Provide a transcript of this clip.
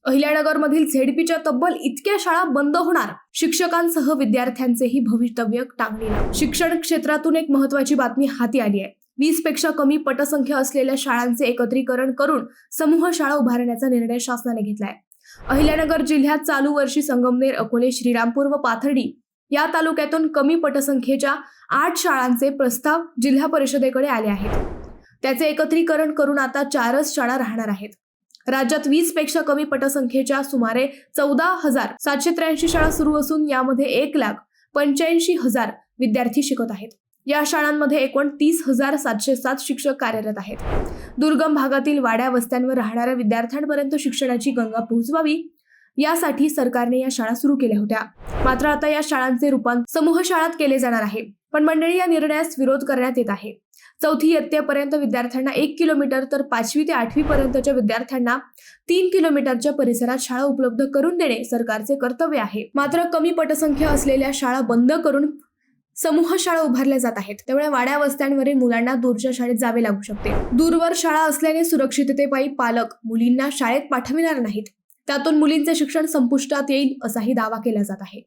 अहिल्यानगरमधील झेडपीच्या तब्बल इतक्या शाळा बंद होणार, शिक्षकांसह विद्यार्थ्यांचेही भवितव्य टांगणीला। शिक्षण क्षेत्रातून एक महत्त्वाची बातमी हाती आली आहे। 20 पेक्षा कमी पटसंख्या असलेल्या शाळांचे एकत्रीकरण करून समूह शाळा उभारण्याचा निर्णय शासनाने घेतलाय। अहिल्यानगर जिल्ह्यात चालू वर्षी संगमनेर, अकोले, श्रीरामपूर व पाथर्डी या तालुक्यातून कमी पटसंख्येच्या 8 शाळांचे प्रस्ताव जिल्हा परिषदेकडे आले आहेत। त्याचे एकत्रीकरण करून आता 4च शाळा राहणार आहेत। राज्यात 20 पेक्षा कमी पटसंख्येच्या सुमारे 14,783 शाळा सुरू असून यामध्ये 1,85,000 विद्यार्थी शिकत आहेत। या शाळांमध्ये एकूण 30,707 शिक्षक कार्यरत आहेत। दुर्गम भागातील वाड्या वस्त्यांवर राहणाऱ्या विद्यार्थ्यांपर्यंत शिक्षणाची गंगा पोहोचवावी यासाठी सरकारने या शाळा सुरू केल्या होत्या। मात्र आता या शाळांचे रूपांतर समूह शाळांत केले जाणार आहे। पण मंडळी, या निर्णयास विरोध करण्यात येत आहे। 4थी इयत्तेपर्यंत विद्यार्थ्यांना 1 किलोमीटर तर 5वी ते 8वी पर्यंतच्या विद्यार्थ्यांना 3 किलोमीटरच्या परिसरात शाळा उपलब्ध करून देणे सरकारचे कर्तव्य आहे। मात्र कमी पटसंख्या असलेल्या शाळा बंद करून समूह शाळा उभारल्या जात आहेत। त्यामुळे वाड्या वस्त्यांवरील मुलांना दूरच्या शाळेत जावे लागू शकते। दूरवर शाळा असल्याने सुरक्षिततेपायी पालक मुलींना शाळेत पाठविणार नाहीत। त्यातून मुलींचे शिक्षण संपुष्टात येईल असाही दावा केला जात आहे।